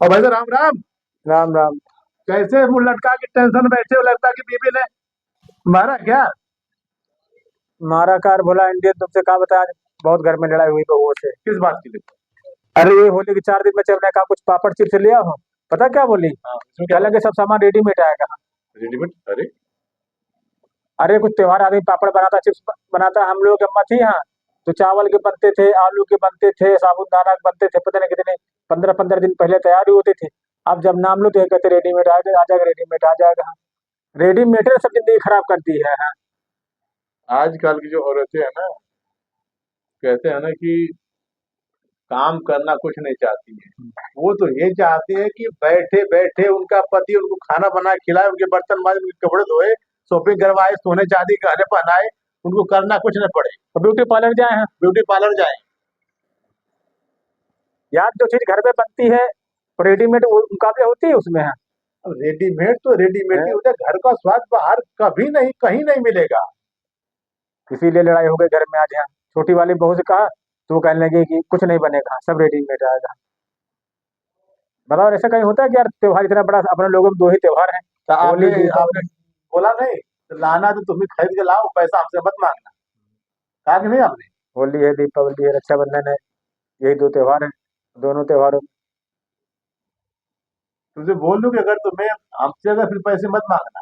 और भाई साहब राम राम। राम राम। कैसे मुंह लटका के टेंशन में बैठे हो? लगता है कि बीबी ने मारा क्या? मारा कार भोला इंडियन तुमसे कहा बता आज बहुत घर में लड़ाई हुई बहुओं से। किस बात की देखो? अरे ये होली के 4 दिन में मैंने कहा कुछ पापड़ चिप्स लिया हो। पता क्या बोली? हाँ, इसमें क्या कह बात? लगे सब सामान रेडीमेड आएगा। रेडीमेड? अरे अरे कुछ त्योहार आदमी पापड़ बनाता चिप्स बनाता, हम लोग की अम्मा थी यहाँ तो चावल के बनते थे, आलू के बनते थे, साबुदाना के बनते थे, पता नहीं कितने 15-15 दिन पहले तैयार होते थे। अब जब नाम लो तो ये कहते रेडीमेड आ जाएगा, रेडीमेड आ जाएगा। रेडीमेड ने सब जिंदगी खराब कर दी है। हाँ। आजकल की जो औरतें हैं ना, कहते हैं ना कि काम करना कुछ नहीं चाहती है। वो तो ये चाहती है कि बैठे बैठे उनका पति उनको खाना बना के खिलाए, उनके बर्तन माजे, उनके कपड़े धोए, शॉपिंग करवाए, सोने चांदी के गहने पहनाए। उनको करना कुछ न पड़े। तो ब्यूटी पार्लर जाए हैं। ब्यूटी पार्लर जाए। यार जो चीज घर में बनती है रेडीमेड मुकाबले होती है उसमें है। अब रेडीमेड तो रेडीमेड ही हैं? होता है, घर का स्वाद बाहर कभी नहीं, कहीं नहीं मिलेगा। इसीलिए लड़ाई हो गई घर में आज यहाँ। छोटी वाली बहू से कहा तो वो कहने लगी कि कुछ नहीं बनेगा, सब रेडीमेड आएगा। बताओ ऐसा कहीं होता है कि यार त्योहार इतना बड़ा, अपने लोगों में 2 ही त्योहार हैं, तो आपने होली आपने दीपावली। बोला नहीं? तो लाना तो तुम्हें खरीद के लाओ, पैसा हमसे मत मांगना। कहा कि नहीं आपने? होली है, दीपावली है, रक्षाबंधन है, यही 2 त्योहार हैं। दोनों त्योहारों में तुमसे बोल दूं कि अगर तुम्हें हमसे अगर फिर पैसे मत मांगना।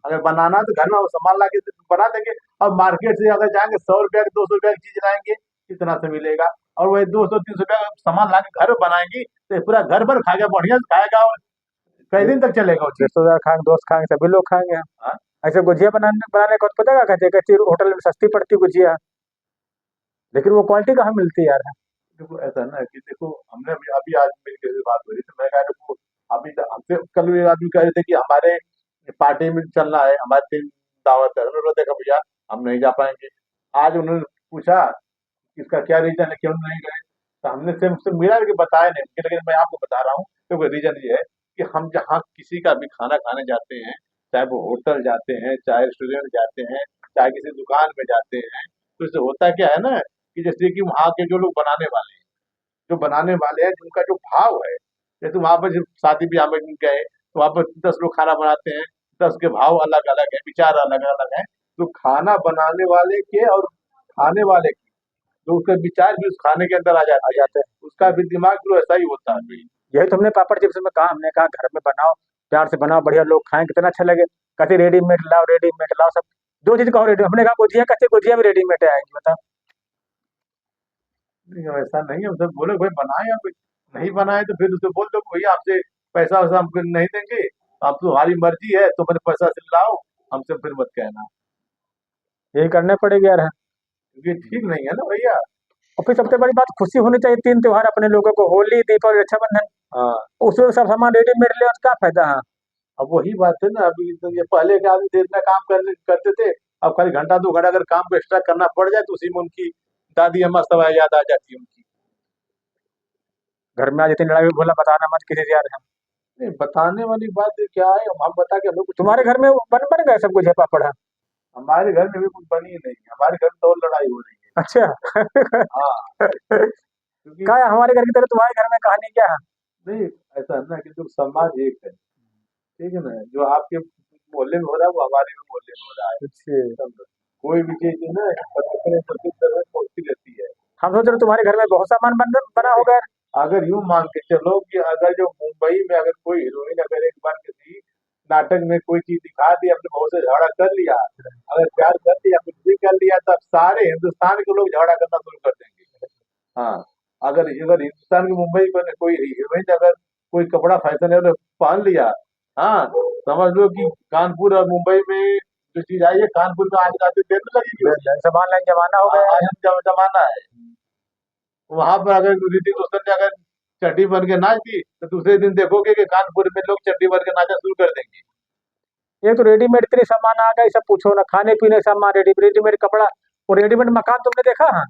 अगर बनाना तो घर में हम सामान ला के बना देंगे। अब मार्केट से अगर जाएंगे 100 रुपया की 200 रुपया की चीज लाएंगे, कितना से मिलेगा? और वही 200 300 रुपया का सामान ला के घर में बनाएंगी तो पूरा घर भर खाएगा, बढ़िया से खाएगा, और कई दिन तक चलेगा वो चीज। रिश्तेदार खाएंगे, दोस्त खाएंगे, सभी लोग खाएंगे। हाँ। ऐसे गुजिया बनाने बनाने का तो पता क्या कहते हैं, कहती होटल में सस्ती पड़ती गुजिया, लेकिन वो क्वालिटी कहाँ मिलती है यार। देखो ऐसा ना कि देखो, हमने अभी अभी आज मेरी किसी से बात हो रही तो मैं कह रहा हूँ, अभी हमसे कल एक आदमी कह रहे थे कि हमारे पार्टी में चलना है, हमारे टीम दावत है। उन्होंने देखा भैया हम नहीं जा पाएंगे। आज उन्होंने पूछा कि इसका क्या रीजन है, क्यों नहीं गए? तो हमने से मुझसे मिला कि बताया नहीं मुझे, लेकिन मैं आपको बता रहा हूँ। तो रीजन ये है कि हम जहाँ किसी का भी खाना खाने जाते हैं, चाहे वो होटल जाते हैं, चाहे रेस्टोरेंट जाते हैं, चाहे किसी दुकान में जाते हैं, तो इससे होता क्या है ना कि जैसे कि वहाँ के जो लोग बनाने वाले हैं, जो बनाने वाले हैं, जिनका जो भाव है, जैसे वहां पर जब शादी ब्याह में गए तो वहां पर 10 लोग खाना बनाते हैं, 10 के भाव अलग अलग है, विचार अलग अलग है। तो खाना बनाने वाले के और खाने वाले के, तो उसके विचार भी उस खाने के अंदर आ आ जाते हैं। जाते हैं। उसका भी दिमाग भी वैसा ही होता है। यही तुमने पापड़ चिप्स में कहा, हमने कहा घर में बनाओ, प्यार से बनाओ, बढ़िया लोग खाएं, कितना अच्छा लगे। कहते रेडीमेड लाओ, रेडीमेड लाओ, सब दो चीज कहो रेडीमेड। हमने कहा गुजिया, कहते गुजिया भी रेडीमेड आएंगी, बताओ। नहीं, वैसा नहीं है। उसे बोलो भाई बनाए, आप नहीं बनाए तो फिर उसे बोल दो कि भैया आपसे पैसा वैसा हम फिर नहीं देंगे, आप तुम्हारी मर्जी है तो मैंने पैसा से लाओ, हमसे फिर मत कहना। यही करने पड़ेगा यार। क्योंकि ठीक नहीं है ना भैया। और फिर सबसे बड़ी बात, खुशी होनी चाहिए। 3 त्योहार अपने लोगों को, होली दीपावली रक्षाबंधन, हाँ। उसमें सब सामान रेडीमेड ले, उसका फायदा है। अब वही बात है ना, अभी तो ये पहले के आदमी थे इतना काम करते थे। अब खाली घंटा 2 घंटा अगर काम को एक्स्ट्रा करना पड़ जाए तो उसी में उनकी दादी अम्मा सब याद आ जाती है उनकी। घर में आज इतनी लड़ाई हुई, बोला बताना मत किसी से यार। नहीं, बताने वाली बात क्या है, हम बता के हमें कुछ तुम्हारे मिले? घर में बन बन गए सब कुछ है पापड़ है? हमारे घर में भी कुछ बनी ही नहीं है, हमारे घर में तो और लड़ाई हो रही है। अच्छा। हाँ। क्योंकि क्या है हमारे घर की तरह तुम्हारे घर में कहानी क्या है? नहीं, ऐसा है ना कि जो समाज एक है, ठीक है ना, जो आपके मोहल्ले में हो रहा है वो हमारे भी मोहल्ले में हो रहा है। अच्छा। समझो? कोई भी चीज है ना अपने प्रति तरह पहुंचती रहती है। हम सोच रहे तुम्हारे घर में बहुत सामान बना नहीं, होगा। अगर यूं मान के चलो कि अगर जो मुंबई में अगर कोई हीरोइन अगर एक बार किसी नाटक में कोई चीज दिखा दी, अपने बहू से झगड़ा कर लिया, अगर प्यार कर लिया, कुछ भी कर लिया, तो अब सारे हिंदुस्तान के लोग झगड़ा करना शुरू कर देंगे। हाँ। अगर अगर हिंदुस्तान की मुंबई में कोई हीरोइन अगर कोई कपड़ा फैशन पहन लिया, हाँ, समझ लो कि कानपुर और मुंबई में जो चीज आई है, कानपुर में आज रात देर में लगेगी उसे। सामान लाइन जमाना हो गया आज हम जमाना है। वहां पर अगर ऋतिक रोशन ने अगर चड्डी बन के नाच दी तो दूसरे दिन देखोगे कि कानपुर में लोग चड्डी बन के नाचना शुरू कर देंगे। है। ये तो रेडीमेड इतने सामान आ गए, सब पूछो ना, खाने पीने का सामान रेडीमेड, रेडीमेड कपड़ा और रेडीमेड मकान तुमने देखा है?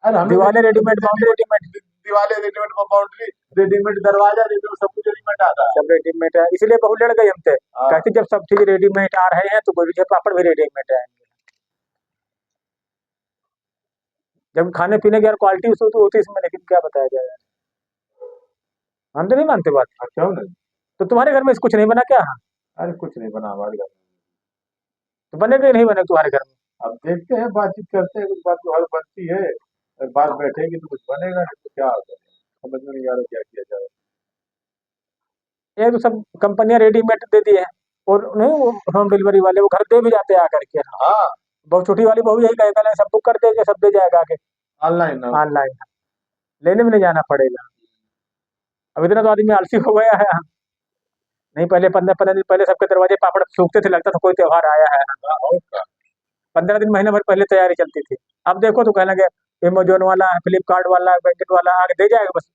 अरे हमने दीवारें देखा रेडीमेड, बाउंड्री रेडीमेड, दिवाले रेडीमेड, बाउंड्री रेडीमेड, दरवाजा रेडीमेड, सब कुछ रेडीमेड आता है। सब रेडीमेड है। इसलिए बहु लड़ गई हमसे, हाँ। कहती जब सब चीज रेडीमेड आ रहे हैं तो गुजिया पापड़ भी रेडीमेड आएंगे। जब खाने पीने की यार क्वालिटी होती है इसमें, लेकिन क्या बताया जाए। हम तो नहीं मानते बात। अच्छा हो ना। तो तुम्हारे घर में कुछ नहीं बना क्या? अरे कुछ नहीं बना हमारे घर में। तो बनेगा ही नहीं बने तुम्हारे घर में? अब देखते हैं, बातचीत करते हैं, कुछ बात तो हल बनती है, अगर बात बैठेगी तो कुछ बनेगा, नहीं तो क्या होगा, समझ में नहीं आ रहा क्या किया जाए। ये तो सब कंपनियां रेडीमेड दे दी है, और नहीं वो होम डिलीवरी वाले वो घर दे भी जाते हैं आकर के। हाँ, बहुत छोटी वाली बहू यही कहेगा, सब बुक कर देंगे, सब दे जाएगा आके ऑनलाइन ना। ऑनलाइन, लेने में नहीं जाना पड़ेगा। अब इतना तो आदमी आलसी हो गया है। नहीं पहले 15 15 दिन पहले सबके दरवाजे पापड़ सूखते थे, लगता था कोई त्योहार आया है। हाँ, और क्या। 15 दिन महीने भर पहले तैयारी चलती थी। अब देखो तो कहने लगे अमेजोन वाला, फ्लिपकार्ट वाला, ब्लैंकेट वाला आगे दे जाएगा बस,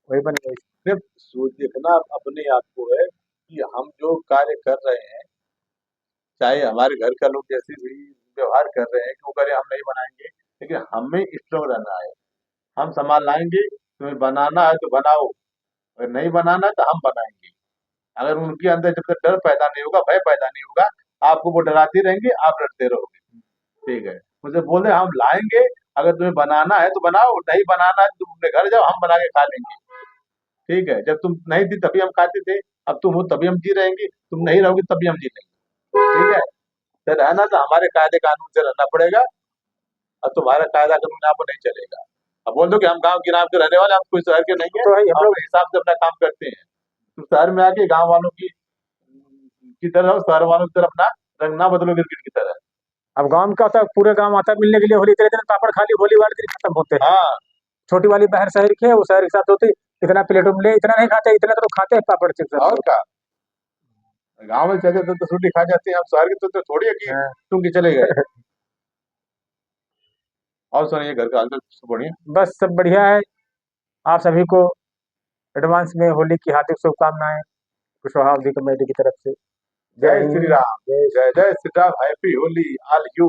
वही बन गई। सिर्फ सोच देखना अपने आप को है कि हम जो कार्य कर रहे हैं, चाहे हमारे घर का लोग जैसे भी व्यवहार कर रहे हैं, क्यों करें, हम नहीं बनाएंगे, लेकिन हमें स्ट्रांग रहना है। हम संभाल लाएंगे, तुम्हें बनाना है तो बनाओ, अगर नहीं बनाना है तो हम बनाएंगे। अगर उनके अंदर जब तक डर पैदा नहीं होगा, भय पैदा नहीं होगा, आपको वो डराते रहेंगे, आप डरते रहोगे। ठीक है, मुझे बोले हम लाएंगे, अगर तुम्हें बनाना है तो बनाओ, नहीं बनाना है तो तुम अपने घर जाओ, हम बना के खा लेंगे। ठीक है, जब तुम नहीं थी तभी हम खाते थे, अब तुम हो तभी हम जी रहेंगे, तुम नहीं रहोगे तभी हम जी लेंगे। ठीक है, तो रहना तो हमारे कायदे कानून से रहना पड़ेगा, और तुम्हारा कायदा कानून यहाँ पर नहीं चलेगा। अब बोल दो कि हम गांव गिराम के रहने वाले, हम कोई शहर के नहीं है, तो भाई हम हम लोग अपने हिसाब से अपना काम करते हैं। तुम शहर में आके गांव वालों की तरह रहो, शहर वालों की तरह अपना रंग ना बदलो गिरगिट की तरह। अब गांव में क्या होता है, पूरे गांव आता है मिलने के लिए होली, तेरे दिन पापड़ खाली होली वाले दिन खत्म होते हैं। हाँ, छोटी वाली बहन शहर की है, वो शहर के साथ होती, इतना प्लेटों में ले, इतना नहीं खाते, इतना तो खाते हैं पापड़ चिप्स सब और लोग। क्या। गांव में चले तो रोटी खा जाते हैं, हम शहर के तो थोड़ी है कि हाँ। तुम के चले गए। और सुनिए, घर का हालचाल सब बढ़िया। बस सब बढ़िया है। आप सभी को एडवांस में होली की हार्दिक शुभकामनाएं कुशवाहा अवधी कमेटी की तरफ से। जय जय श्री हिंद, राम। जय जय जय Shri Ram. Happy Holi all you.